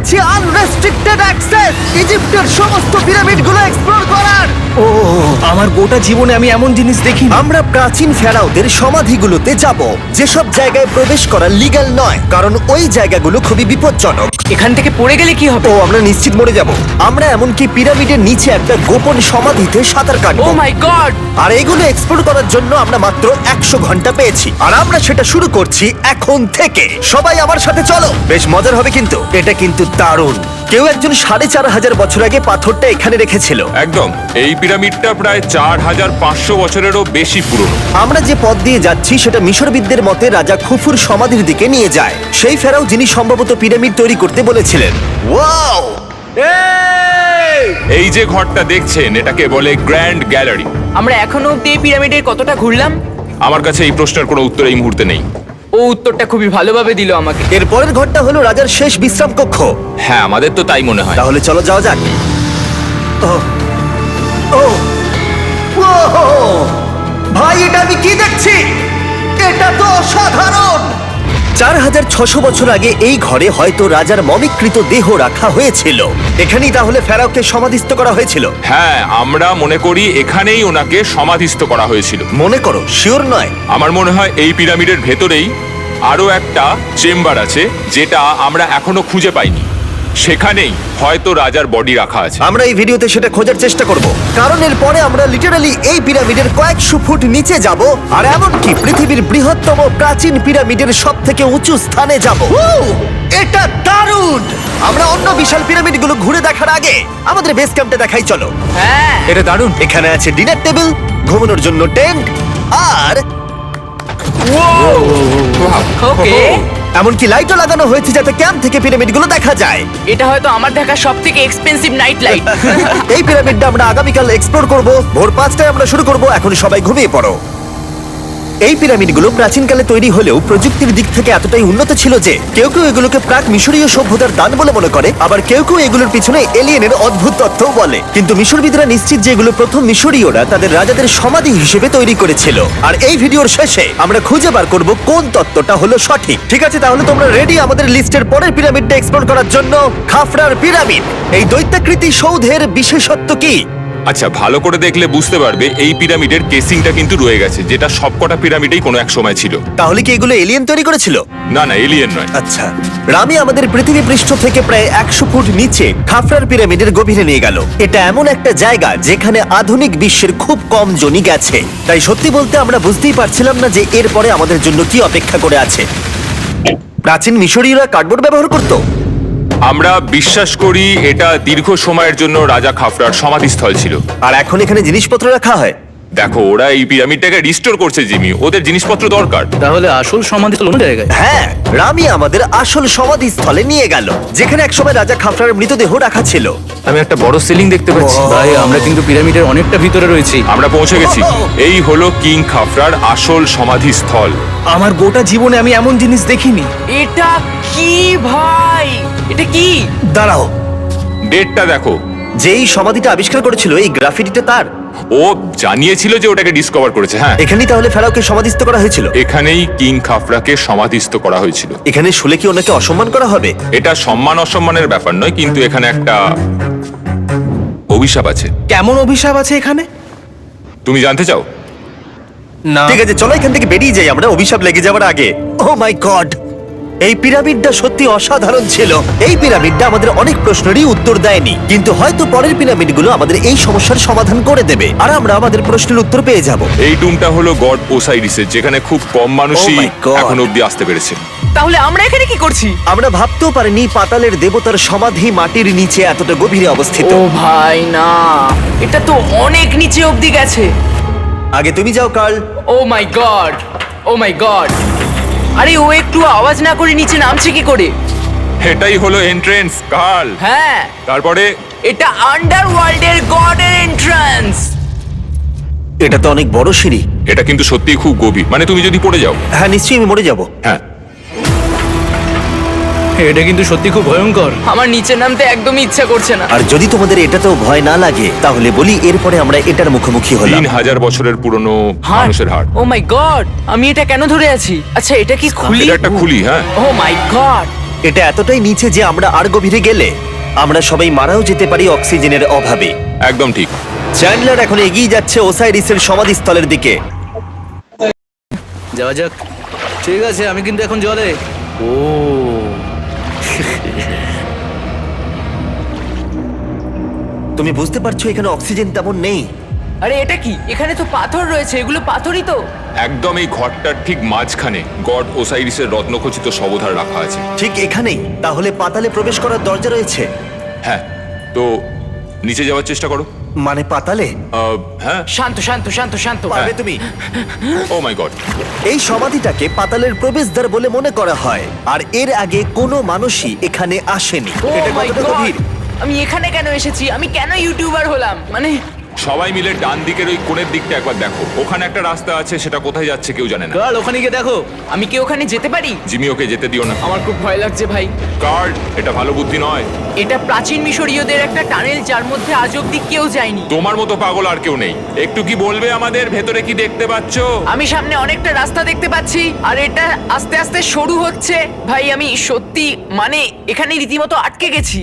পেয়েছি unrestricted access ইজিপ্টের সমস্ত পিরামিডগুলো explore করার। ও আমার গোটা জীবনে আমি এমন জিনিস দেখিনি। আমরা প্রাচীন ফেরাওদের সমাধিগুলোতে যাব, যেসব জায়গায় প্রবেশ করা লিগ্যাল নয়, কারণ ওই জায়গাগুলো খুবই বিপজ্জনক। এখান থেকে পড়ে গেলে কি হবে? ও আমরা নিশ্চিত মরে যাব। আমরা এমনকি পিরামিডের নিচে একটা গোপন সমাধিতে সাঁতার ও কাটবো। মাই গড! আর এগুলো এক্সপ্লোর করার জন্য আমরা মাত্র 100 ঘন্টা পেয়েছি, আর আমরা সেটা শুরু করছি এখন থেকে। সবাই আমার সাথে চলো, বেশ মজার হবে কিন্তু। এটা কিন্তু দারুণ। কেউ একজন 4500 বছর আগে পাথরটা এখানে রেখেছিল। একদম, এই পিরামিডটা প্রায় 4500 বছরেরও বেশি পুরনো। আমরা যে পথ দিয়ে যাচ্ছি সেটা মিশরবিদদের মতে রাজা খুফুর সমাধির দিকে নিয়ে যায়, সেই ফেরাও যিনি সম্ভবত পিরামিড তৈরি করতে বলেছিলেন। ওয়াও! এই যে ঘরটা দেখছেন এটাকে বলে গ্র্যান্ড গ্যালারি। আমরা এখনো অব্দি এই পিরামিডের কতটা ঘুরলাম? আমার কাছে এই প্রশ্নের কোনো উত্তর এই মুহূর্তে নেই। ও উত্তরটা খুবই ভালোভাবে দিল আমাকে। এর পরের ঘরটা হলো রাজার শেষ বিশ্রাম কক্ষ। হ্যাঁ, আমাদের তো তাই মনে হয়। তাহলে চলো যাওয়া যাক। ওহ, ওহ, ওহ! ভাই, এটা আমি কি দেখছি? এটা তো অসাধারণ। 4600 বছর আগে এই ঘরে হয়তো রাজার মমিকৃত দেহ রাখা হয়েছিল। এখানেই তাহলে ফেরাওকে সমাধিস্থ করা হয়েছিল। হ্যাঁ, আমরা মনে করি এখানেই ওনাকে সমাধিস্থ করা হয়েছিল। মনে করো, শিওর নয়। আমার মনে হয় এই পিরামিডের ভেতরেই আরো একটা চেম্বার আছে যেটা আমরা এখনো খুঁজে পাইনি। সেখানেই হয়তো রাজার বডি রাখা আছে। আমরা এই ভিডিওতে সেটা খোঁজার চেষ্টা করব, কারণ এর পরে আমরা লিটারালি এই পিরামিডের কয়েকশো ফুট নিচে যাব, আর এমনকি পৃথিবীর বৃহত্তম প্রাচীন পিরামিডের সব থেকে উঁচু স্থানে যাব। এটা দারুণ! আমরা অন্য বিশাল পিরামিডগুলো ঘুরে দেখার আগে আমাদের বেস ক্যাম্পটা দেখাই চলো। হ্যাঁ, এটা দারুণ। এখানে আছে ডিনার টেবিল, ঘুমানোর জন্য টেন্ট, আর ওকে। এমনকি লাইটও লাগানো হয়েছে যাতে ক্যাম্প থেকে পিরামিডগুলো দেখা যায়। এটা হয়তো আমার দেখা সবথেকে এক্সপেন্সিভ নাইট লাইট। এই পিরামিডটা আমরা আগামীকাল এক্সপ্লোর করব। ভোর 5টায় আমরা শুরু করব। এখন সবাই ঘুমিয়ে পড়ো। এই পিরামিডগুলো প্রাচীনকালে তৈরি হলেও প্রযুক্তির দিক থেকে এতটাই উন্নত ছিল যে কেউ কেউ এগুলোকে প্রাক মিশরীয় সভ্যতার দান বলে মনে করে, আবার কেউ কেউ এগুলোর পিছনে এলিয়েনের অদ্ভুত তথ্যও বলে। কিন্তু মিশরবিদরা নিশ্চিত যে এগুলো প্রথম মিশরীয়রা তাদের রাজাদের সমাধি হিসেবে তৈরি করেছিল। আর এই ভিডিওর শেষে আমরা খুঁজে বার করব কোন তত্ত্বটা হলো সঠিক। ঠিক আছে, তাহলে তোমরা রেডি আমাদের লিস্টের পরের পিরামিডটা এক্সপ্লোর করার জন্য? খাফরার পিরামিড। এই দৈত্যাকৃতি সৌধের বিশেষত্ব কি? আচ্ছা, ভালো করে দেখলে বুঝতে পারবে এই পিরামিডের কেসিংটা কিন্তু রয়ে গেছে, যেটা সবকটা পিরামিডেই কোনো এক সময় ছিল। তাহলে কি এগুলো এলিয়েন তৈরি করেছিল? না না, এলিয়েন নয়। আচ্ছা, রামি আমাদের পৃথিবী পৃষ্ঠ থেকে প্রায় 100 ফুট নিচে খাফরার পিরামিডের গভীরে নিয়ে গেল। এটা এমন একটা জায়গা যেখানে আধুনিক বিশ্বের খুব কম জনই গেছে, তাই সত্যি বলতে আমরা বুঝতেই পারছিলাম না যে এরপরে আমাদের জন্য কি অপেক্ষা করে আছে। প্রাচীন মিশরীয়রা কার্ডবোর্ড ব্যবহার করত। আমরা বিশ্বাস করি এটা দীর্ঘ সময়ের জন্য রাজা খাফরার সমাধিস্থল ছিল। আর এখন এখানে জিনিসপত্র রাখা হয়। দেখো, ওরা এই পিরামিডটাকে রিস্টোর করছে জিমি, ওদের জিনিসপত্র দরকার। তাহলে আসল সমাধিস্থল অন্য জায়গায়। হ্যাঁ, রামি আমাদের আসল সমাধিস্থলে নিয়ে গেল, যেখানে একসময় রাজা খাফরার মৃতদেহ রাখা ছিল। আমি একটা বড় সিলিং দেখতে পাচ্ছি। Wow! ভাই, আমরা কিন্তু পিরামিডের অনেকটা ভিতরে রয়েছি। আমরা পৌঁছে গেছি। এই হলো কিং খাফরার আসল সমাধিস্থল। আমার গোটা জীবনে আমি এমন জিনিস দেখিনি। এটা কি ভাই? এটা কি? দাঁড়াও, ডেটটা দেখো। যেই সমাধিটা আবিষ্কার করেছিল এই গ্রাফিটিটা তার। ও জানিয়েছিল যে ওটাকে ডিসকভার করেছে। হ্যাঁ, এখানেই তাহলে ফেরাওকে সমাধিস্থ করা হয়েছিল। এখানেই কিং খাফরাকে সমাধিস্থ করা হয়েছিল। এখানে শুলে কি ওনাকে অসম্মান করা হবে? এটা সম্মান অসম্মানের ব্যাপার নয়, কিন্তু এখানে একটা অভিশাপ আছে। কেমন অভিশাপ আছে এখানে? তুমি জানতে চাও? না। ঠিক আছে, চলো এখান থেকে বেরিয়ে যাই আমরা অভিশাপ লেগে যাওয়ার আগে। ও মাই গড, এই পিরামিডটা সত্যি অসাধারণ ছিল। এই পিরামিডটা আমাদের অনেক প্রশ্নেরই উত্তর দেয়নি, কিন্তু হয়তো পরের পিরামিডগুলো আমাদের এই সমস্যার সমাধান করে দেবে, আর আমরা আমাদের প্রশ্নের উত্তর পেয়ে যাব। এই টুমটা হলো গড ওসাইরিসের, যেখানে খুব কম মানুষই Oh my God! এখন অব্দি আসতে পেরেছে। তাহলে আমরা এখানে কি করছি? আমরা ভাবতেও পারিনি পাতালের দেবতার সমাধি মাটির নিচে এতটা গভীরে অবস্থিত। ও ভাই না, এটা তো অনেক নিচে অব্দি গেছে। আগে তুমি যাও কার্ল। ও মাই গড, ও মাই গড! আরে ও একটু আওয়াজ না করে নিচে নামছে কি করে? এটাই হলো এন্ট্রেন্স, কাল। হ্যাঁ, তারপরে এটা আন্ডারওয়ার্ল্ডের গডের এন্ট্রান্স। এটা তো অনেক বড় সিঁড়ি। এটা কিন্তু সত্যিই খুব গভীর, মানে তুমি যদি পড়ে যাও। হ্যাঁ, নিশ্চয়ই আমি মরে যাব। হ্যাঁ, এটা কিন্তু সত্যি খুব ভয়ঙ্কর। আমার নিচে নামতে একদমই ইচ্ছা করছে না। আর যদি তোমাদের এটাতেও ভয় না লাগে তাহলে বলি এরপরে আমরা এটার মুখোমুখি হলাম। 3000 বছরের পুরনো মানুষের হাড়। ও মাই গড, আমি এটা কেন ধরে আছি? আচ্ছা, এটা কি খুলি? এটা একটা খুলি। হ্যাঁ, ও মাই গড, এটা এতটাই নিচে যে আমরা আর গভীরে গেলে আমরা সবাই মারাও যেতে পারি অক্সিজেনের অভাবে। একদম ঠিক। চ্যান্ডলার এখন এগিয়ে যাচ্ছে ওসাইরিসের সমাধিস্থলের দিকে। যাওয়া যাক। ঠিক আছে, আমি কিন্তু এখন জলে। ও তুমি বুঝতে পারছো এখানে অক্সিজেন তেমন নেই। আরে এটা কি? এখানে তো পাথর রয়েছে, এগুলো পাথরই তো। একদম এই ঘরটার ঠিক মাঝখানে গড ওসাইরিসের রত্নখচিত শবধার রাখা আছে। ঠিক এখানেই তাহলে পাতালে প্রবেশ করার দরজা রয়েছে? হ্যাঁ, তো নিচে যাওয়ার চেষ্টা করো। মানে পাতালে? হ্যাঁ। শান্ত শান্ত শান্ত শান্ত। পারবে তুমি? ও মাই গড। এই সমাধিটাকে পাতালের প্রবেশদ্বার বলে মনে করা হয়, আর এর আগে কোনো মানুষই এখানে আসেনি। Oh এটা my কতটা God! গভীর? আমি এখানে কেন এসেছি? আমি কেন ইউটিউবার হলাম? মানে সবাই মিলে ডান দিকের ওই কোণের দিকটা একবার দেখো। ওখানে একটা রাস্তা আছে, সেটা কোথায় যাচ্ছে কেউ জানে না। কাল ওখানে গিয়ে দেখো। আমি কি ওখানে যেতে পারি? জিমি, ওকে যেতে দিও না। আমার খুব ভয় লাগছে ভাই। কার্ড, এটা ভালো বুদ্ধি নয়। এটা প্রাচীন মিশরীয়দের একটা টানেল যার মধ্যে আজ অব্দি কেউ যায়নি। তোমার মতো পাগল আর কেউ নেই। একটু কি বলবে আমাদের ভেতরে কি দেখতে পাচ্ছ? আমি সামনে অনেকটা রাস্তা দেখতে পাচ্ছি, আর এটা আস্তে আস্তে সরু হচ্ছে। ভাই আমি সত্যি মানে এখানে রীতিমতো আটকে গেছি।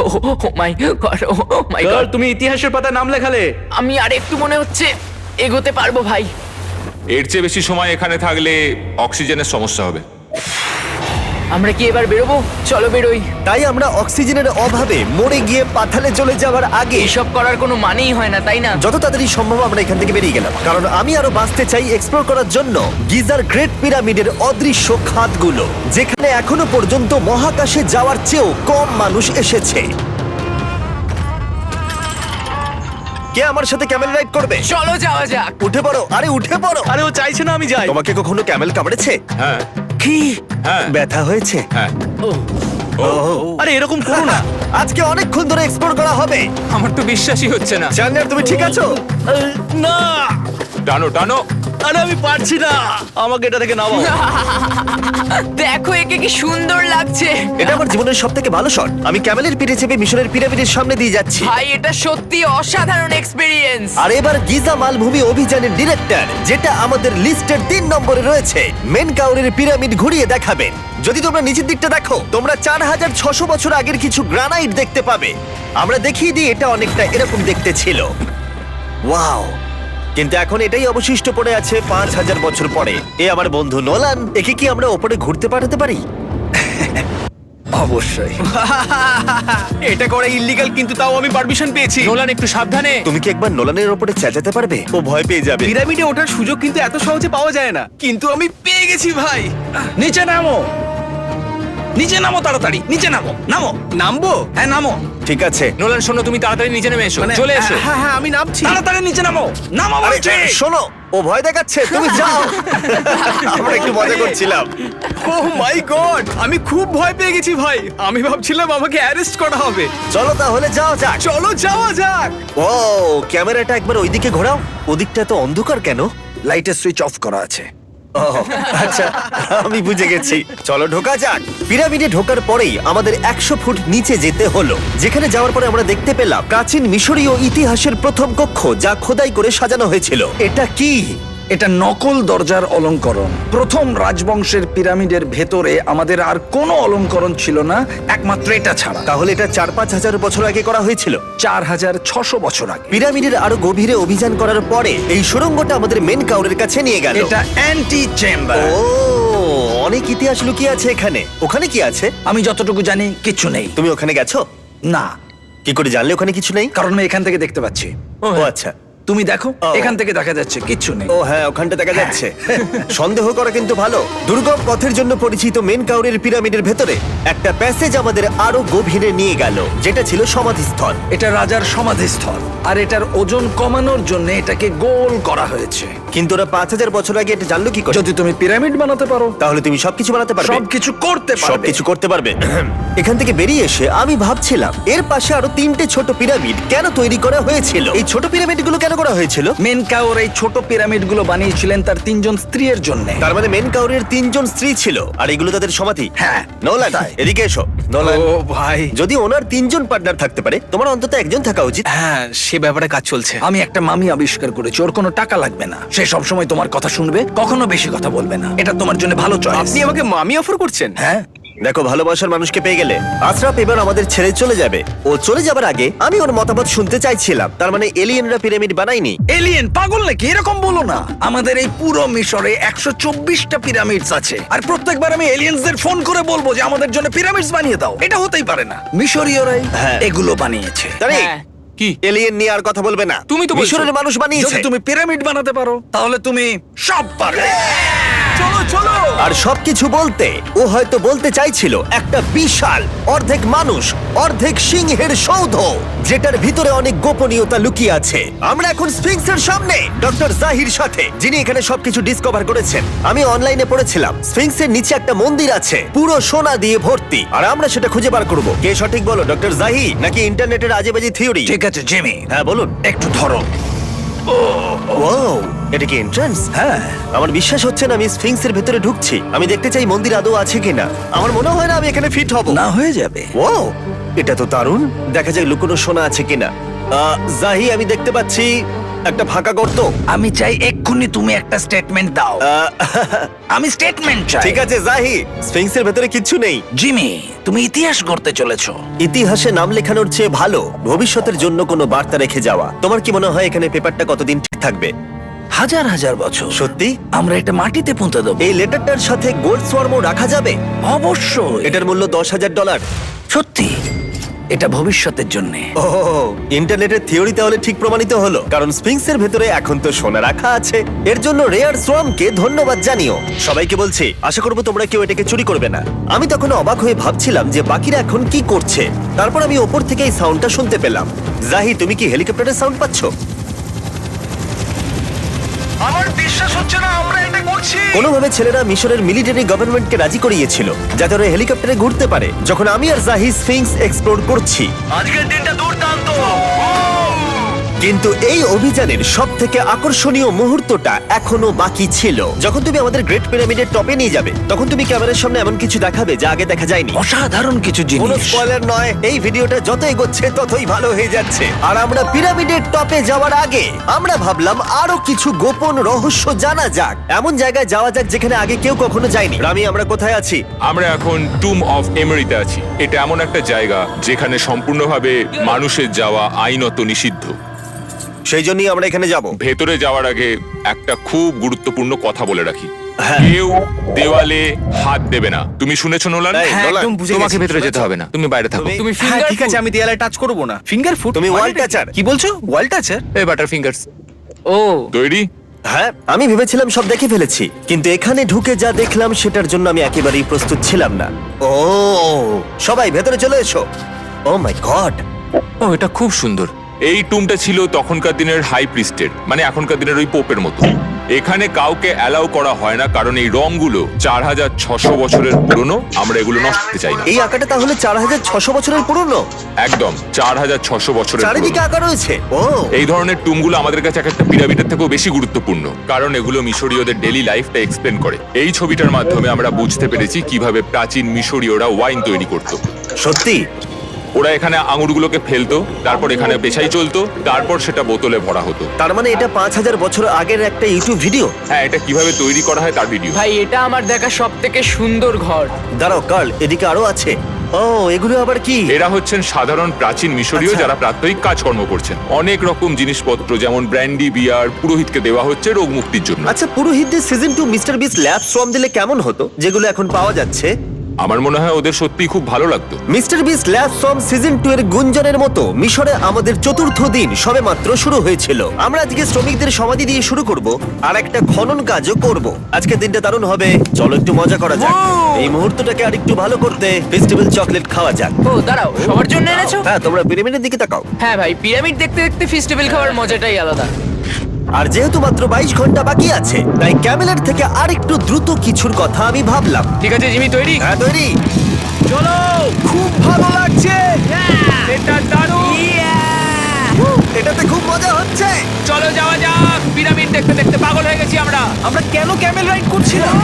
ও মাই গড, ও মাই কাল গড। তুমি ইতিহাসের পাতা নাম লেখালে। আমি আর একটু মনে হচ্ছে এগোতে পারবো ভাই। এর চেয়ে বেশি সময় এখানে থাকলে অক্সিজেনের সমস্যা হবে। আমরা কি এবার বেরোবো? চলো বেরোই। তাই আমরা অক্সিজেনের অভাবে মরে গিয়ে পাতালে চলে যাওয়ার আগে এসব করার কোনো মানেই হয় না, তাই না? যত তাড়াতাড়ি সম্ভব আমরা এখান থেকে বেরিয়ে গেলাম, কারণ আমি আরো বাঁচতে চাই এক্সপ্লোর করার জন্য গিজার গ্রেট পিরামিডের অদৃশ্য খাতগুলো, যেখানে এখনো পর্যন্ত মহাকাশে যাওয়ার চেয়েও কম মানুষ এসেছে। কে আমার সাথে ক্যামেল রাইড করবে? চলো যাওয়া যাক। উঠে পড়ো, আরে উঠে পড়ো। আরে ও চাইছে না আমি যাই। তোমাকে কখনো ক্যামেল কামড়েছে? হ্যাঁ। কি হ্যাঁ। ব্যথা হয়েছে? হ্যাঁ। আরে এরকম করো না। আজকে অনেকক্ষণ ধরে এক্সপ্লোর করা হবে। আমার তো বিশ্বাসই হচ্ছে না। জানলার তুমি ঠিক আছো? না, টানো টানো। আরে আমি পারছি না, আমাকে এটা থেকে নামাও। দেখো একে কি সুন্দর লাগছে। এটা আমার জীবনের সব থেকে ভালো শট। আমি ক্যামেলের পিঠে চেপে মিশরের পিরামিডের সামনে দিয়ে যাচ্ছি। ভাই এটা সত্যি অসাধারণ এক্সপেরিয়েন্স। আর এবার গিজা মালভূমি অভিযানের ডিরেক্টর, যেটা আমাদের লিস্টের 3 নম্বরে রয়েছে, মেনকাউরের পিরামিড ঘুরিয়ে দেখাবেন। যদি তোমরা নিচের দিকটা দেখো, তোমরা 4600 বছর আগের কিছু গ্রানাইট দেখতে পাবে। আমরা দেখিয়ে দিই, এটা অনেকটা এরকম দেখতে ছিল। ওয়াও! কিন্তু এখন এটাই অবশিষ্ট পড়ে আছে 5000 বছর পরে। এ আমার বন্ধু নোলান, একে কি আমরা ওপরে ঘুরতে পাঠাতে পারি? অবশ্যই। এটা করা ইল্লিগাল, কিন্তু তাও আমি পারমিশন পেয়েছি। নোলান একটু সাবধানে। তুমি কি একবার নোলানের ওপরে চেঁচাতে পারবে? ও ভয় পেয়ে যাবে। পিরামিডে ওঠার সুযোগ কিন্তু এত সহজে পাওয়া যায় না, কিন্তু আমি পেয়ে গেছি ভাই। নিচে নামো, নিচে নামো, তাড়াতাড়ি নিচে নামো, নামো। নামবো? হ্যাঁ নামো, ঠিক আছে। নোলান শোনো, তুমি তাড়াতাড়ি নিচে নেমে এসো। মানে, চলে এসো। হ্যাঁ হ্যাঁ আমি নামছি। তাড়াতাড়ি নিচে নামো, নামো আরে, বলছি। শোনো, ও ভয় দেখাচ্ছে, তুমি যাও। আমরা একটু মজা করছিলাম। ও মাই গড, আমি খুব ভয় পেয়ে গেছি ভাই। আমি ভাবছিলাম আমাকে অ্যারেস্ট করা হবে। চলো তাহলে যাওয়া যাক। চলো যাওয়া যাক। ও, ক্যামেরাটা একবার ওইদিকে ঘোরাও। ওদিকটা তো অন্ধকার কেন? লাইটের সুইচ অফ করা আছে। ও, আচ্ছা, আমি বুঝে গেছি। চলো ঢোকা যাক। পিরামিডে ঢোকার পরেই আমাদের 100 ফুট নিচে যেতে হলো, যেখানে যাওয়ার পরে আমরা দেখতে পেলাম প্রাচীন মিশরীয় ইতিহাসের প্রথম কক্ষ, যা খোদাই করে সাজানো হয়েছিল। এটা কি? এটা নকল দরজার অলঙ্করণ। প্রথম রাজবংশের পিরামিডের ভেতরে আমাদের আর কোনো অলঙ্করণ ছিল না, একমাত্র এটা ছাড়া। তাহলে এটা 4-5 হাজার বছর আগে করা হয়েছিল। 4600 বছর আগে। পিরামিডের আরো গভীরে অভিযান করার পরে এই সুড়ঙ্গটা আমাদের মেন কাউরের কাছে নিয়ে গেল। এটা অ্যান্টি চেম্বার। ও, অনেক ইতিহাস লুকিয়ে আছে এখানে। ওখানে কি আছে? আমি যতটুকু জানি কিছু নেই। তুমি ওখানে গেছো? না, কি করে জানলে ওখানে কিছু নেই? কারণ আমি এখান থেকে দেখতে পাচ্ছি। ও আচ্ছা। তুমি দেখো, ও। এখান থেকে দেখা যাচ্ছে কিচ্ছু নেই। ও হ্যাঁ, ওখানটা দেখা যাচ্ছে। সন্দেহ করা কিন্তু ভালো। দুর্গম পথের জন্য পরিচিত মেন কাউরের পিরামিডের ভেতরে একটা প্যাসেজ আমাদের আরো গভীরে নিয়ে গেল, যেটা ছিল সমাধিস্থল। এটা রাজার সমাধিস্থল, আর এটার ওজন কমানোর জন্য এটাকে গোল করা হয়েছে। কিন্তু ওরা 5000 বছর আগে এটা জানলো কি করে? যদি তুমি পিরামিড বানাতে পারো, তাহলে তুমি সবকিছু বানাতে পারবে। সবকিছু করতে পারবে। সবকিছু করতে পারবে। এখান থেকে বেরিয়ে এসে আমি ভাবছিলাম, এর পাশে আরো 3টে ছোট পিরামিড কেন তৈরি করা হয়েছিল? এই ছোট পিরামিডগুলো কেন করা হয়েছিল? মেনকাওর এই ছোট পিরামিডগুলো বানিয়েছিলেন তার 3জন স্ত্রীর জন্য। তার মানে মেন কাউরের 3জন স্ত্রী ছিল, আর এগুলো তাদের সমাধি। হ্যাঁ, নোলান, তাই। এদিকে এসো। নোলান, ও ভাই, যদি ওনার 3জন পার্টনার থাকতে পারে, তোমার অন্তত একজন থাকা উচিত। হ্যাঁ সে ব্যাপারে কাজ চলছে। আমি একটা মামি আবিষ্কার করেছি, ওর কোনো টাকা লাগবে না। সে সব সময় তোমার কথা শুনবে, কখনো বেশি কথা বলবে না। এটা তোমার জন্য ভালো চয়েস। আপনি আমাকে মামি অফার করছেন? হ্যাঁ, দেখো, ভালোবাসার মানুষকে পেয়ে গেলে আশরাফ এবার আমাদের ছেড়ে চলে যাবে। ও চলে যাবার আগে আমি ওর মতামত শুনতে চাইছিলাম। তার মানে এলিয়েনরা পিরামিড বানায়নি? এলিয়েন পাগল নাকি? এরকম বলো না। আমাদের এই পুরো মিশরে 124টা পিরামিডস আছে, আর প্রত্যেকবার আমি এলিয়েন্সদের ফোন করে বলবো যে আমাদের জন্য পিরামিডস বানিয়ে দাও। এটা হতেই পারে না। মিশরীয়রাই হ্যাঁ। এগুলো বানিয়েছে। তারে, হ্যাঁ। কি এলিয়েন নিয়ে আর কথা বলবে না। তুমি তো বলছো। মিশরের মানুষ বানিয়েছে। যদি তুমি পিরামিড বানাতে পারো তাহলে তুমি সব পারবে। চলো চলো। আর সবকিছু বলতে ও হয়তো বলতে চাইছিল একটা বিশাল অর্ধেক মানুষ অর্ধেক সিংহের সৌধ, যেটার ভিতরে অনেক গোপনীয়তা লুকিয়ে আছে। আমরা এখন স্ফিংসের সামনে ডক্টর জাহির সাথে, যিনি এখানে সবকিছু ডিসকভার করেছেন। আমি অনলাইনে পড়েছিলাম স্ফিংসের নিচে একটা মন্দির আছে পুরো সোনা দিয়ে ভর্তি, আর আমরা সেটা খুঁজে বার করব। কে সঠিক বলো, ডক্টর জাহি নাকি ইন্টারনেটের আজেবাজি থিওরি? ঠিক আছে জিমি, হ্যাঁ বলুন। একটু ধরো। ওয়াও, এটা কি এন্ট্রান্স? হ্যাঁ, আমার বিশ্বাস হচ্ছে না আমি স্ফিংসের ভেতরে ঢুকছি। আমি দেখতে চাই মন্দির আদৌ আছে কিনা। আমার মনে হয় না আমি এখানে ফিট হব। না হয়ে যাবে। ও, এটা তো দারুণ। দেখা যাক লুকোনো সোনা আছে কিনা। জাহি, আমি দেখতে পাচ্ছি একটা ফাঁকা গর্ত। আমি চাই এক্ষুনি তুমি একটা স্টেটমেন্ট দাও। আমি স্টেটমেন্ট চাই। ঠিক আছে জাহি, স্ফিংসের ভেতরে কিচ্ছু নেই। জিমি, তুমি ইতিহাস গড়তে চলেছো। ইতিহাসে নাম লেখানোর চেয়ে ভালো ভবিষ্যতের জন্য কোনো বার্তা রেখে যাওয়া। তোমার কি মনে হয় এখানে পেপারটা কতদিন ঠিক থাকবে? হাজার হাজার বছর। সত্যি? আমরা এটা মাটিতে পুঁতে দেবো। এই লেটারটার সাথে গোল্ড সোয়ার্মও রাখা যাবে? অবশ্যই। এটার মূল্য $10,000। সত্যি, এটা ভবিষ্যতের জন্য। ও, ইন্টারনেটের থিওরি তাহলে ঠিক প্রমাণিত হলো, কারণ স্ফিংসের ভেতরে এখন তো সোনা রাখা আছে। এর জন্য রেয়ার সোয়ামকে ধন্যবাদ জানিও। সবাইকে বলছি, আশা করবো তোমরা কেউ এটাকে চুরি করবে না। আমি তখন অবাক হয়ে ভাবছিলাম যে বাকিরা এখন কি করছে। তারপর আমি ওপর থেকে এই সাউন্ডটা শুনতে পেলাম। জাহি, তুমি কি হেলিকপ্টারের সাউন্ড পাচ্ছ? আমার বিশ্বাস হচ্ছে না আমরা এটা করছি। কোনোভাবে ছেলেরা মিশরের মিলিটারি গভর্নমেন্টকে রাজি করিয়েছিল যাতে ওরা হেলিকপ্টারে ঘুরতে পারে যখন আমি আর জাহি স্ফিংস এক্সপ্লোর করছি। আজকের দিনটা দুর্দান্ত। কিন্তু এই অভিযানের সব থেকে আকর্ষণীয় মুহূর্তটা এখনো বাকি ছিল। যখন তুমি আমাদের গ্রেট পিরামিডের টপে নিয়ে যাবে তখন তুমি ক্যামেরার সামনে এমন কিছু দেখাবে যা আগে দেখা যায়নি। অসাধারণ কিছু কোনো জিনিস। স্পয়লার নয়, এই ভিডিওটা যত এগোচ্ছে ততই ভালো হয়ে যাচ্ছে। আর আমরা পিরামিডের টপে যাওয়ার আগে আমরা ভাবলাম আরো কিছু গোপন রহস্য জানা যাক। এমন জায়গায় যাওয়া যাক যেখানে আগে কেউ কখনো যায়নি। রামি, আমরা কোথায় আছি? আমরা এখন টুম অফ এমেরিতে আছি। এটা এমন একটা জায়গা যেখানে সম্পূর্ণভাবে মানুষের যাওয়া আইনত নিষিদ্ধ। সেই জন্যই আমরা এখানে যাব। ভেতরে যাওয়ার আগে একটা খুব গুরুত্বপূর্ণ কথা বলে রাখি, হ্যাঁ। কেউ দেওয়ালে হাত দেবে না। তুমি শুনেছো নোলান? এই, হ্যাঁ, নোলান, একদম বুঝে তোমাকে গেছি। ভেতরে যেতে হবে না, তুমি বাইরে থাকো। তুমি হ্যাঁ, ফিঙ্গার ঠিক আছে, আমি দেয়ালে টাচ করব না। Finger food? তুমি wall toucher। কি বলছো? ওয়াল টাচার? এই বাটার ফিঙ্গারস। ও তৈরি? হ্যাঁ, আমি ভেবেছিলাম সব দেখে ফেলেছি, কিন্তু এখানে ঢুকে যা দেখলাম সেটার জন্য আমি একেবারেই প্রস্তুত ছিলাম না। ও, সবাই ভেতরে চলে এসো। ও মাই গড, ও, এটা খুব সুন্দর। এই টুমটা ছিল তখনকার দিনের হাই প্রিস্টের, মানে এখনকার দিনের ওই পোপের মতো। এখানে কাউকে অ্যালাউ করা হয় না কারণ এই রংগুলো 4600 বছরের পুরনো। আমরা এগুলো নষ্ট করতে চাই না। এই আঁকাটা তাহলে 4600 বছরের পুরনো? একদম 4600 বছরের চারিদিকে পুরনো। আঁকা রয়েছে। ও, এই ধরনের টুমগুলো আমাদের কাছে এক একটা পিরামিডের থেকেও বেশি গুরুত্বপূর্ণ, কারণ এগুলো মিশরীয়দের ডেইলি লাইফটা এক্সপ্লেন করে। এই ছবিটার মাধ্যমে আমরা বুঝতে পেরেছি কিভাবে প্রাচীন মিশরীয়রা ওয়াইন তৈরি করত। সত্যি? ওরা এখানে আঙুরগুলোকে ফেলতো, তারপর এখানে পেছাই চলতো, তারপর সেটা বোতলে ভরা হতো। তার মানে এটা 5000 বছর আগের একটা ইউটিউব ভিডিও? হ্যাঁ, এটা কিভাবে তৈরি করা হয় তার ভিডিও। ভাই, এটা আমার দেখা সব থেকে সুন্দর ঘর। দাঁড়াও কার্ল, এদিকে আরো আছে। ও, এগুলো আবার কি? এরা হচ্ছেন সাধারণ প্রাচীন মিশরীয় আচ্ছা। যারা প্রাত্যহিক কাজকর্ম করছেন। অনেক রকম জিনিসপত্র যেমন ব্র্যান্ডি, বিয়ার পুরোহিতকে দেওয়া হচ্ছে রোগ মুক্তির জন্য। আচ্ছা, পুরোহিতদের সিজন 2 মিস্টার বিস ল্যাব সোয়াম দিলে কেমন হতো, যেগুলো এখন পাওয়া যাচ্ছে? আমার মনে হয় ওদের সত্যিই খুব ভালো লাগতো। মিস্টার বিস ল্যাব সোয়াম সিজন 2 এর গুঞ্জনের মতো মিশরে আমাদের চতুর্থ দিন সবেমাত্র শুরু হয়েছিল। আমরা আজকে শ্রমিকদের সমাধি দিয়ে শুরু করব আর একটা খনন কাজও করব। আজকের দিনটা দারুণ হবে, চলো একটু মজা করা যাক। এই মুহূর্তটাকে আরেকটু ভালো করতে ফেস্টিভ্যাল চকলেট খাওয়া যাক। ও দাঁড়াও, সবার জন্য এনেছো? হ্যাঁ, তোমরা পিরামিডের দিকে তাকাও। হ্যাঁ ভাই, পিরামিড দেখতে দেখতে ফেস্টিভ্যাল খাওয়ার মজাটাই আলাদা। আর যেহেতু মাত্র 22 ঘন্টা বাকি আছে তাই ক্যামেলের থেকে আরেকটু দ্রুত কিছুর কথা আমি ভাবলাম। ঠিক আছে জিমি, তৈরি? হ্যাঁ, তৈরি। চলো, খুব ভালো লাগছে। এটা দারুণ। এটাতে খুব মজা হচ্ছে। চলো যাওয়া যাক। পিরামিড দেখতে দেখতে পাগল হয়ে গেছি আমরা। আমরা কেন ক্যামেল রাইড করছিলাম?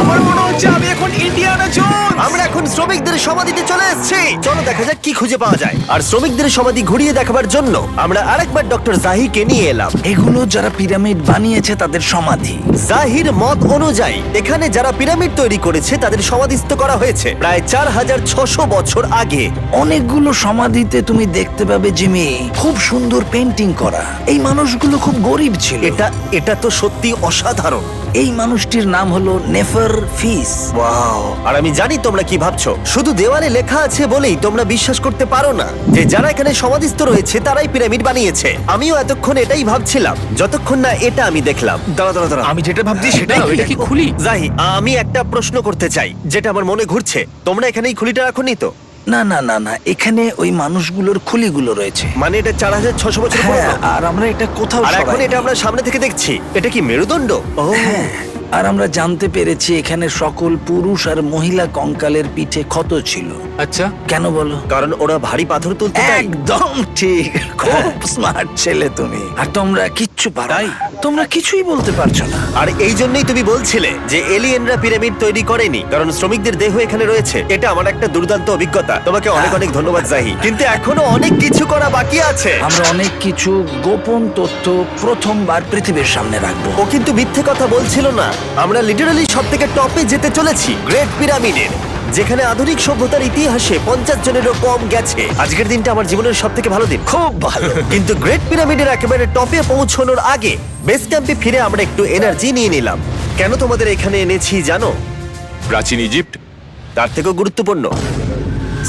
আমার মনে হচ্ছে আমি এখন ইন্ডিয়ানা জোনস। আমরা এখন শ্রমিকদের সমাধিতে চলে এসেছি। চলো দেখা যাক কি খুঁজে পাওয়া যায়। আর শ্রমিকদের সমাধি ঘুরিয়ে দেখাবার জন্য আমরা আরেকবার ডক্টর জাহিকে নিয়ে এলাম। এগুলো যারা পিরামিড বানিয়েছে তাদের সমাধি। জাহির মত অনুযায়ী এখানে যারা পিরামিড তৈরি করেছে তাদের সমাধিস্থ করা হয়েছে প্রায় 4600 বছর আগে। অনেকগুলো সমাধিতে তুমি দেখতে পাবে জিমি খুব সুন্দর পেন্টিং করা। এই মানুষগুলো খুব গরিব ছিল। এটা তো সত্যি অসাধারণ। এই মানুষটির নাম হলো নেফার ফিস। ওয়াও! আর আমি জানি তোমরা কি ভাবছো। শুধু দেওয়ালে লেখা আছে বলেই তোমরা বিশ্বাস করতে পারো না যে যারা এখানে সমাধিস্থ রয়েছে তারাই পিরামিড বানিয়েছে। আমিও এতক্ষণ এটাই ভাবছিলাম যতক্ষণ না এটা আমি দেখলাম। দাঁড়া। আমি যেটা ভাবছি সেটাই এটা কি খুলি? জাহি, আমি একটা প্রশ্ন করতে চাই যেটা আমার মনে ঘুরছে। তোমরা এখানে এই খুলিটা রাখোনি তো? না, এখানে ওই মানুষগুলোর খুলিগুলো রয়েছে। মানে এটা 4600 বছর হ্যাঁ, পুরনো। আর আমরা এটা কোথাও আর এখন সরাইনি। এটা আমরা সামনে থেকে দেখছি। এটা কি মেরুদণ্ড? ও হ্যাঁ, আর আমরা জানতে পেরেছি এখানে সকল পুরুষ আর মহিলা কঙ্কালের পিঠে ক্ষত ছিল। আচ্ছা, কেন বলো? কারণ ওরা ভারী পাথর তুলতে তাই। একদম ঠিক, খুব স্মার্ট ছেলে তুমি। আর তোমরা কিচ্ছু পারো না। তোমরা কিছুই বলতে পারছো না। আর এই জন্যই তুমি বলছিলে যে এলিয়েনরা পিরামিড তৈরি করেনি কারণ শ্রমিকদের দেহ এখানে রয়েছে। এটা আমার একটা দুর্দান্ত অভিজ্ঞতা। তোমাকে অনেক ধন্যবাদ জাহি। কিন্তু এখনো অনেক কিছু করা বাকি আছে। আমরা অনেক কিছু গোপন তথ্য প্রথমবার পৃথিবীর সামনে রাখবো। ও কিন্তু মিথ্যে কথা বলছিল না। আমরা লিটারালি সব থেকে টপে যেতে চলেছি, গ্রেট পিরামিডের, যেখানে আধুনিক সভ্যতার ইতিহাসে 50 জনেরও কম গেছে। আজকের দিনটা আমার জীবনের সব থেকে ভালো দিন। খুব ভালো। কিন্তু গ্রেট পিরামিডের একেবারে টপে পৌঁছানোর আগে বেস ক্যাম্পে ফিরে আমরা একটু এনার্জি নিয়ে নিলাম। কেন তোমাদের এখানে এনেছি জানো? প্রাচীন ইজিপ্ট। তার থেকেও গুরুত্বপূর্ণ,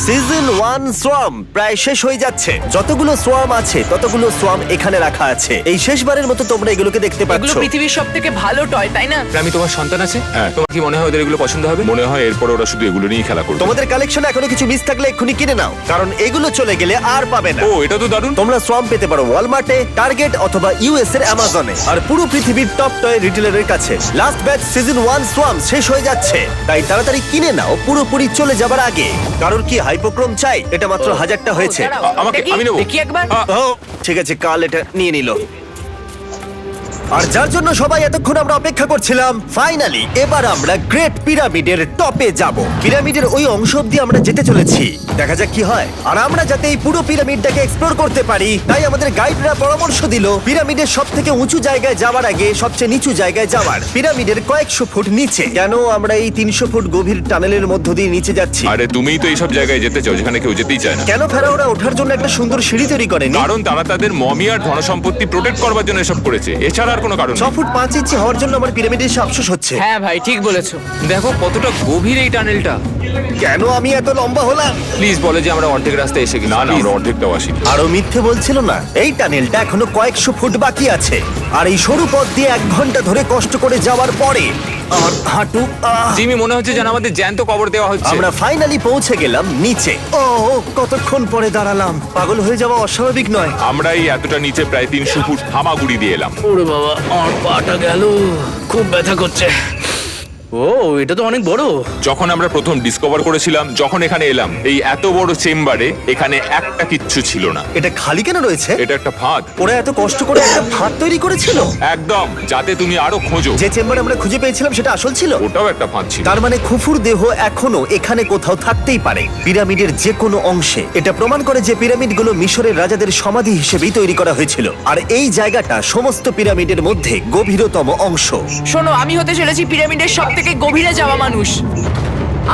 সিজন 1 সোয়াম প্রায় শেষ হয়ে যাচ্ছে। যতগুলো সোয়াম আছে ততগুলো সোয়াম এখানে রাখা আছে। এই শেষবারের মতো তোমরা এগুলোকে দেখতে এগুলো পাচ্ছ। পৃথিবীর সব থেকে ভালো টয়, তাই না? আমি তোমার সন্তান আছে, হ্যাঁ, তোমার কি মনে হয় ওদের এগুলো পছন্দ হবে? মনে হয় এরপর ওরা শুধু এগুলো নিয়েই খেলা করবে। তোমাদের কালেকশনে এখনো কিছু মিস থাকলে এক্ষুনি কিনে নাও, কারণ এগুলো চলে গেলে আর পাবে না। ও, এটা তো দারুণ। তোমরা সোয়াম পেতে পারো ওয়ালমার্টে, টার্গেট অথবা ইউএস এর অ্যামাজনে, আর পুরো পৃথিবীর টপ টয় রিটেলারের কাছে। লাস্ট ব্যাচ সিজন 1 সোয়াম শেষ হয়ে যাচ্ছে, তাই তাড়াতাড়ি কিনে নাও পুরোপুরি চলে যাবার আগে। কারণ কি হাইপোক্রোম চাই? এটা মাত্র 1000টা হয়েছে। দাঁড়াও, আমি নেবো। দেখি একবার। ও ঠিক আছে, কাল এটা নিয়ে নিল। আর যার জন্য সবাই এতক্ষণ আমরা অপেক্ষা করছিলাম, ফাইনালি এবার আমরা গ্রেট পিরামিডের টপে যাব। পিরামিডের ওই অংশ অব্দি আমরা যেতে চলেছি, দেখা যাক কি হয়। আর আমরা যাতে এই পুরো পিরামিডটাকে এক্সপ্লোর করতে পারি, তাই আমাদের গাইডরা পরামর্শ দিল পিরামিডের সব থেকে উঁচু জায়গায় যাওয়ার আগে সবচেয়ে নিচু জায়গায় যাওয়ার, পিরামিডের কয়েকশো ফুট নিচে। কেন আমরা এই 300 ফুট গভীর টানেলের মধ্য দিয়ে নিচে যাচ্ছি? আরে তুমিই তো এইসব জায়গায় যেতে চাও যেখানে কেউ যেতেই চায় না। কেন ফেরাওরা ওঠার জন্য একটা সুন্দর সিঁড়ি তৈরি করেনি? কারণ তারা তাদের মমি আর ধনসম্পত্তি প্রোটেক্ট করবার জন্য এসব করেছে, এছাড়া আর কোনো কারণ 6 নেই। ফুট 5 ইঞ্চি হওয়ার জন্য আমার পিরামিডের এসে আফসোস হচ্ছে। হ্যাঁ ভাই, ঠিক বলেছো। দেখো কতটা গভীর এই টানেলটা। কেন আমি এত লম্বা হলাম? প্লিজ বলে যে আমরা অর্ধেক রাস্তায় এসে গেছি। না, আমরা অর্ধেকটাও আসিনি। আরো মিথ্যে বলছিল না। এই টানেলটা এখনো কয়েকশো ফুট বাকি আছে, আর এই সরু পথ দিয়ে 1 ঘন্টা ধরে কষ্ট করে যাওয়ার পরে আমার হাঁটু জিমি, মনে হচ্ছে যেন আমাদের জ্যান্ত কবর দেওয়া হচ্ছে। আমরা ফাইনালি পৌঁছে গেলাম নিচে। ও কতক্ষণ পরে দাঁড়ালাম, পাগল হয়ে যাওয়া অস্বাভাবিক নয়। আমরা এই এতটা নিচে প্রায় 300 ফুট হামাগুড়ি দিয়ে এলাম। ওরে বাবা, আমার পাটা গেল, খুব ব্যথা করছে। ও, এটা তো অনেক বড়। যখন আমরা প্রথম ডিসকভার করেছিলাম, যখন এখানে এলাম, এই এত বড় চেম্বারে এখানে একটা কিচ্ছু ছিল না। এটা খালি কেন রয়েছে? এটা একটা ফাঁদ। ওরা এত কষ্ট করে একটা ফাঁদ তৈরি করেছিল একদম, যাতে তুমি আরো খোঁজো। যে চেম্বার আমরা খুঁজে পেয়েছিলাম সেটা আসল ছিল। ওটাও একটা ফাঁদ ছিল। তার মানে খুফুর দেহ এখনো এখানে কোথাও থাকতেই পারে, পিরামিডের যে কোনো অংশে। এটা প্রমাণ করে যে পিরামিডগুলো মিশরের রাজাদের সমাধি হিসেবেই তৈরি করা হয়েছিল, আর এই জায়গাটা সমস্ত পিরামিডের মধ্যে গভীরতম অংশ। শোনো, আমি হতে চলেছি পিরামিডের সব থেকে গভীরে যাওয়া মানুষ।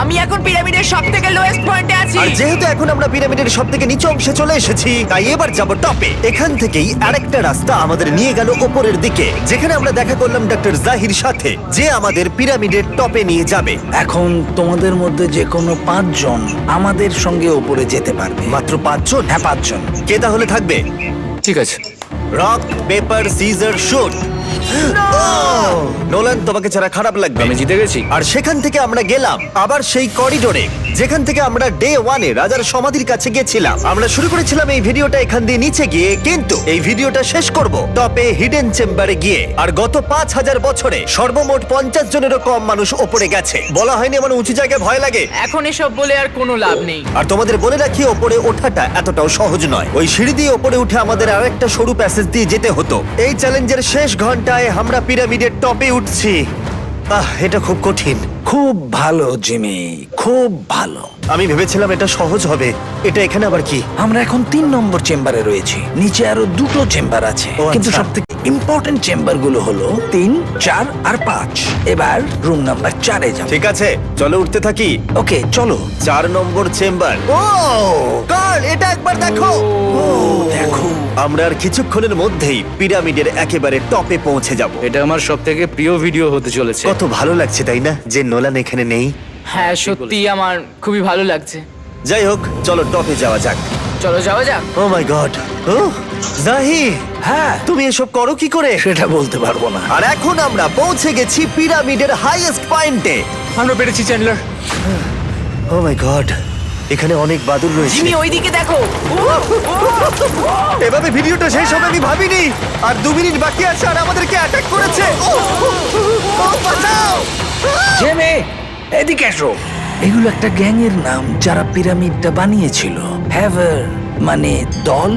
আমি এখন পিরামিডের সব থেকে লোয়েস্ট পয়েন্টে আছি। আর যেহেতু এখন আমরা পিরামিডের সব থেকে নিচু অংশে চলে এসেছি, তাই এবার যাব টপে। এখান থেকেই আরেকটা রাস্তা আমাদের নিয়ে গেল ওপরের দিকে, যেখানে আমরা দেখা করলাম ডক্টর জাহির সাথে, যে আমাদের পিরামিডের টপে নিয়ে যাবে। এখন তোমাদের মধ্যে যে কোনো 5 জন আমাদের সঙ্গে উপরে যেতে পারবে। মাত্র 5 জন? হ্যাঁ, 5 জন। কে তাহলে থাকবে? ঠিক আছে। Rock paper scissor shoot. Nolan, তোমাকে ছাড়া খারাপ লাগবে। আমি জিতে গেছি। আর সেখান থেকে আমরা গেলাম আবার সেই করিডোরে যেখান থেকে আমরা ডে 1-এ রাজার সমাধির কাছে গেছিলাম। আমরা শুরু করেছিলাম এই ভিডিওটা এখান দিয়ে নিচে গিয়ে, কিন্তু এই ভিডিওটা শেষ করব টপে হিডেন চেম্বারে গিয়ে। আর গত 5000 বছরে সর্বমোট 50 জনেরও কম মানুষ ওপরে গেছে। বলা হয়নি আমার উঁচু জায়গায় ভয় লাগে। এখন এসব বলে আর কোনো লাভ নেই। আর তোমাদের বলে রাখি, ওপরে ওঠাটা এতটাও সহজ নয়। ওই সিঁড়ি দিয়ে ওপরে উঠে আমাদের আরেকটা সরু প্যাসেজ দিয়ে যেতে হতো। এই চ্যালেঞ্জের শেষ ঘন্টায় আমরা পিরামিডের টপে উঠছি। এটা খুব কঠিন। খুব ভালো জিমি, খুব ভালো। আমি ভেবেছিলাম এটা সহজ হবে। এটা এখানে আবার কি? আমরা এখন 3 নম্বর চেম্বারে রয়েছি। নিচে আরো 2টো চেম্বার আছে, ও, কিন্তু আচ্ছা। সবথেকে ইম্পর্টেন্ট চেম্বার গুলো হলো 3, 4 আর 5। এবার রুম নাম্বার 4-এ যাব। ঠিক আছে, চলো উঠতে থাকি। ওকে, চলো। 4 নম্বর চেম্বার। ও কার্ল, এটা একবার দেখো। দেখো, আমরা আর কিছুক্ষণের মধ্যেই পিরামিডের একেবারে টপে পৌঁছে যাব। এটা আমার সব থেকে প্রিয় ভিডিও হতে চলেছে। কত ভালো লাগছে তাই না, যে নোলান এখানে নেই। হ্যাঁ, সত্যি আমার খুবই ভালো লাগছে। যাই হোক, চলো টপে যাওয়া যাক। চলো যাওয়া যাক। ও মাই গড। ও জাহি, হ্যাঁ, তুমি এসব করো কি করে? সেটা বলতে পারবো না। আর এখন আমরা পৌঁছে গেছি পিরামিডের হাইয়েস্ট পয়েন্টে। আমরা পেরেছি চ্যান্ডলার। ও মাই গড, এখানে অনেক বাদুড় রয়েছে। জিমি ওইদিকে দেখো। এভাবে ভিডিওটা শেষ হবে আমি ভাবিনি। আর 2 মিনিট বাকি আছে আর আমাদেরকে অ্যাটাক করেছে। বাঁচাও! জেমে, এদিকে এসো। এগুলো একটা গ্যাংয়ের নাম যারা পিরামিডটা বানিয়েছিল। হ্যাভার মানে দল,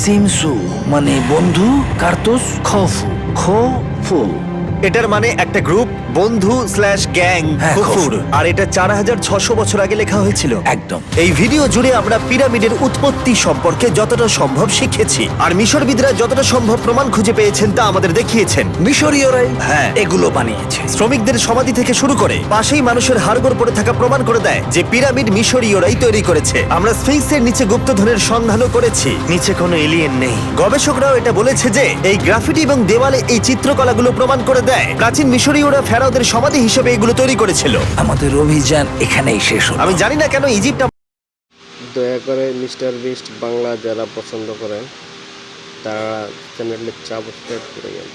সিমসু মানে বন্ধু, কার্তোস খফু খফু। এটার মানে একটা গ্রুপ, বন্ধু স্ল্যাশ গ্যাং, হ্যাঁ, কুকুর। কুকুর। আর এটা 4600 বছর আগে লেখা হয়েছিল। একদম। এই ভিডিও জুড়ে আমরা পিরামিডের উৎপত্তি সম্পর্কে যতটা সম্ভব শিখেছি, আর মিশরবিদরা যতটা সম্ভব প্রমাণ খুঁজে পেয়েছেন তা আমাদের দেখিয়েছেন। মিশরীয়রাই হ্যাঁ। এগুলো বানিয়েছে। শ্রমিকদের সমাধি থেকে শুরু করে পাশেই মানুষের হাড়গোড় পড়ে থাকা প্রমাণ করে দেয় যে পিরামিড মিশরীয়রাই তৈরি করেছে। আমরা স্ফিংসের নিচে গুপ্তধনের সন্ধানও করেছি। নিচে কোনো এলিয়েন নেই। গবেষকরাও এটা বলেছে যে এই গ্রাফিটি এবং দেওয়ালে এই চিত্রকলাগুলো প্রমাণ করে দেয় প্রাচীন মিশরীয়রা ফেরাওদের সমাধি হিসেবে এগুলো তৈরি করেছিল। আমাদের অভিযান এখানেই শেষ হলো। আমি জানি না কেন ইজিপ্ট দয়া করে মিস্টার বিস্ট বাংলা যারা পছন্দ করেন তারা চ্যানেলে সাবস্ক্রাইব করে যান।